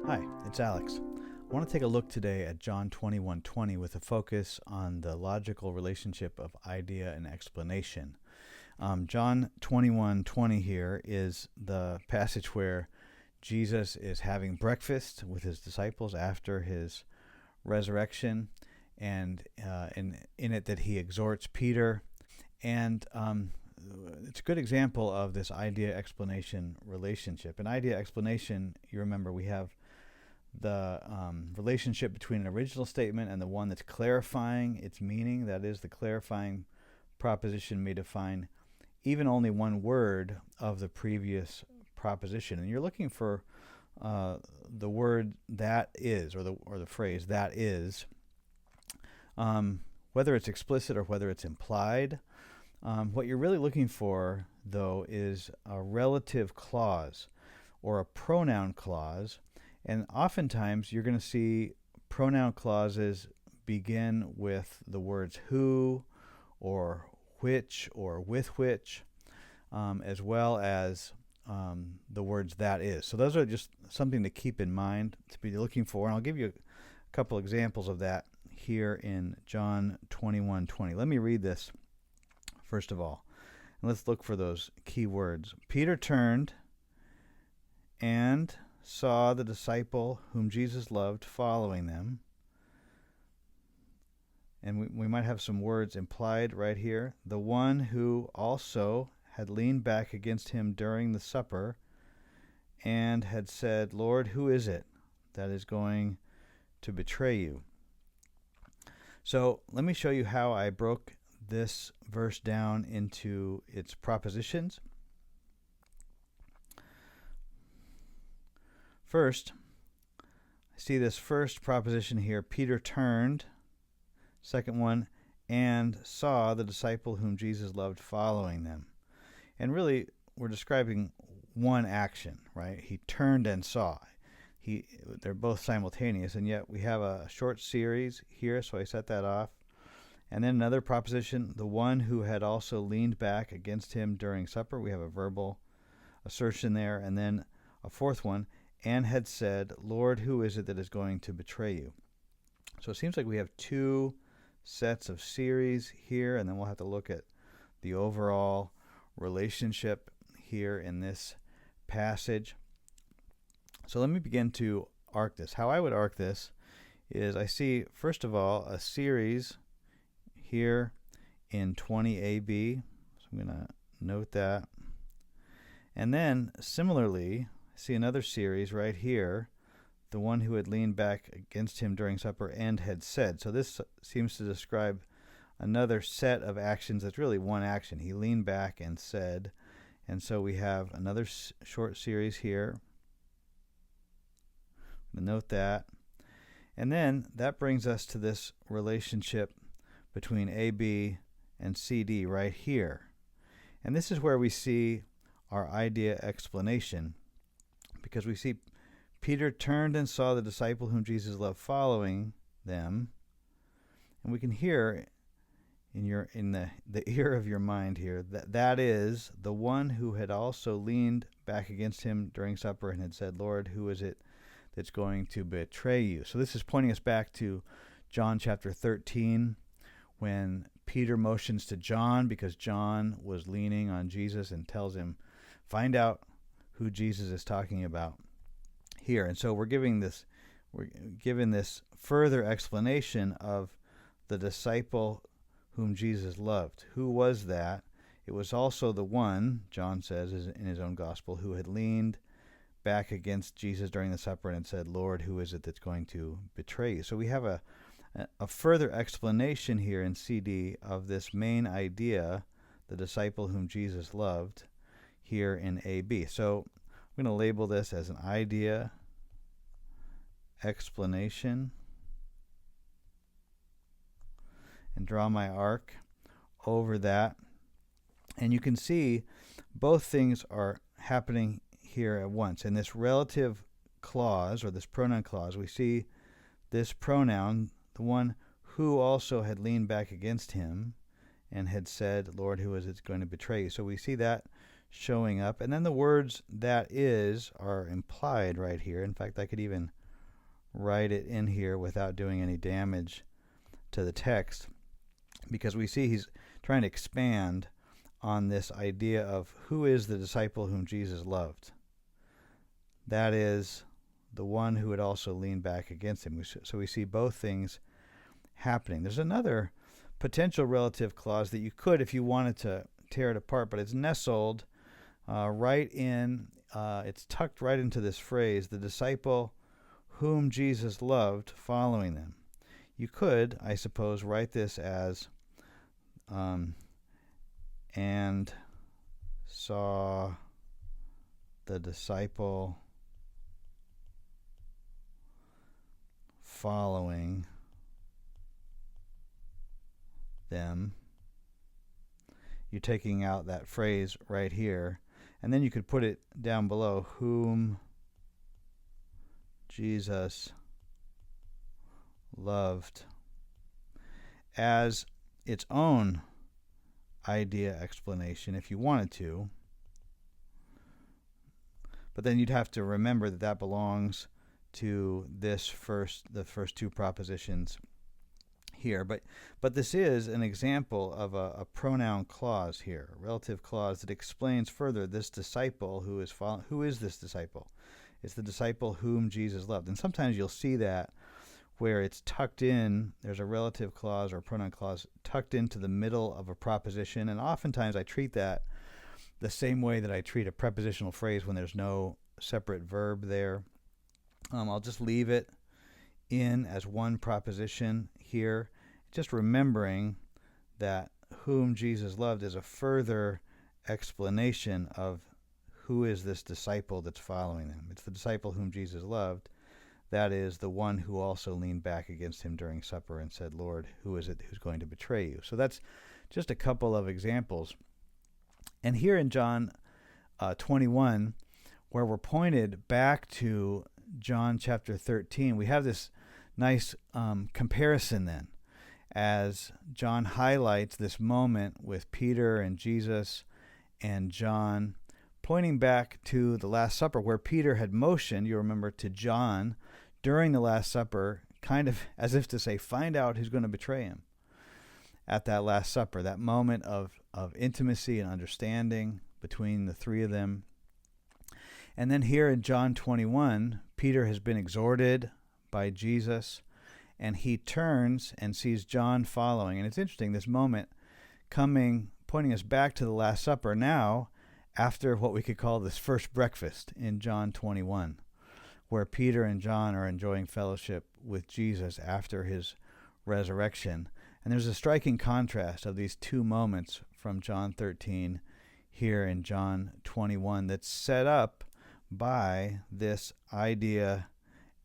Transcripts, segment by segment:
Hi, it's Alex. I want to take a look today at John 21:20 with a focus on the logical relationship of idea and explanation. John 21:20 here is the passage where Jesus is having breakfast with his disciples after his resurrection, and in it that he exhorts Peter. And it's a good example of this idea explanation relationship. In idea explanation, you remember we have the relationship between an original statement and the one that's clarifying its meaning. That is, the clarifying proposition may define even only one word of the previous proposition. And you're looking for the word that is, or the phrase that is, whether it's explicit or whether it's implied. What you're really looking for, though, is a relative clause or a pronoun clause. And oftentimes you're going to see pronoun clauses begin with the words who or which or with which, as well as the words that is. So those are just something to keep in mind, to be looking for. And I'll give you a couple examples of that here in John 21:20. Let me read this first of all. And let's look for those key words. Peter turned and saw the disciple whom Jesus loved following them. And we might have some words implied right here. The one who also had leaned back against him during the supper and had said, Lord, who is it that is going to betray you? So let me show you how I broke this verse down into its propositions. First, I see this first proposition here. Peter turned. Second one, and saw the disciple whom Jesus loved following them. And really, we're describing one action, right? He turned and saw. They're both simultaneous, and yet we have a short series here, so I set that off. And then another proposition, the one who had also leaned back against him during supper. We have a verbal assertion there. And then a fourth one, and had said, Lord, who is it that is going to betray you? So it seems like we have two sets of series here, and then we'll have to look at the overall relationship here in this passage. So let me begin to arc this. How I would arc this is I see, first of all, a series here in 20AB. So I'm going to note that. And then, similarly, see another series right here, the one who had leaned back against him during supper and had said. So this seems to describe another set of actions that's really one action. He leaned back and said. And so we have another short series here. Note that. And then that brings us to this relationship between AB and CD right here. And this is where we see our idea explanation, because we see Peter turned and saw the disciple whom Jesus loved following them. And we can hear in the ear of your mind here that is the one who had also leaned back against him during supper and had said, Lord, who is it that's going to betray you? So this is pointing us back to John chapter 13, when Peter motions to John because John was leaning on Jesus and tells him, find out who Jesus is talking about here. And so we're given this further explanation of the disciple whom Jesus loved. Who was that? It was also the one, John says in his own gospel, who had leaned back against Jesus during the supper and said, Lord, who is it that's going to betray you? So we have a further explanation here in CD of this main idea, the disciple whom Jesus loved, here in AB. So I'm going to label this as an idea explanation and draw my arc over that. And you can see both things are happening here at once. In this relative clause, or this pronoun clause, we see this pronoun, the one who also had leaned back against him and had said, Lord, who is it going to betray you? So we see that showing up. And then the words "that is" are implied right here. In fact, I could even write it in here without doing any damage to the text, because we see he's trying to expand on this idea of who is the disciple whom Jesus loved. That is the one who would also lean back against him. So we see both things happening. There's another potential relative clause that you could, if you wanted to, tear it apart, but it's nestled right in, it's tucked right into this phrase, the disciple whom Jesus loved following them. You could, I suppose, write this as and saw the disciple following them. You're taking out that phrase right here, and then you could put it down below, whom Jesus loved, as its own idea explanation if you wanted to. But then you'd have to remember that that belongs to the first two propositions here. But this is an example of a pronoun clause here, a relative clause that explains further this disciple who is this disciple? It's the disciple whom Jesus loved. And sometimes you'll see that where it's tucked in, there's a relative clause or a pronoun clause tucked into the middle of a proposition, and oftentimes I treat that the same way that I treat a prepositional phrase when there's no separate verb there. I'll just leave it in as one proposition here, just remembering that whom Jesus loved is a further explanation of who is this disciple that's following them. It's the disciple whom Jesus loved. That is the one who also leaned back against him during supper and said, Lord, who is it who's going to betray you? So that's just a couple of examples. And here in John 21, where we're pointed back to John chapter 13, we have this nice comparison then, as John highlights this moment with Peter and Jesus and John, pointing back to the Last Supper, where Peter had motioned, you remember, to John during the Last Supper, kind of as if to say, find out who's going to betray him at that Last Supper, that moment of intimacy and understanding between the three of them. And then here in John 21, Peter has been exhorted by Jesus, and he turns and sees John following. And it's interesting, this moment pointing us back to the Last Supper now, after what we could call this first breakfast in John 21, where Peter and John are enjoying fellowship with Jesus after his resurrection. And there's a striking contrast of these two moments from John 13 here in John 21 that's set up by this idea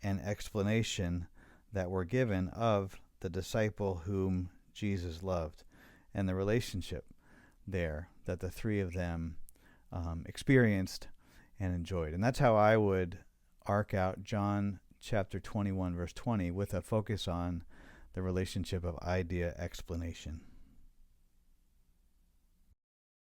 and explanation that we're given of the disciple whom Jesus loved and the relationship there that the three of them experienced and enjoyed. And that's how I would arc out John chapter 21 verse 20 with a focus on the relationship of idea explanation.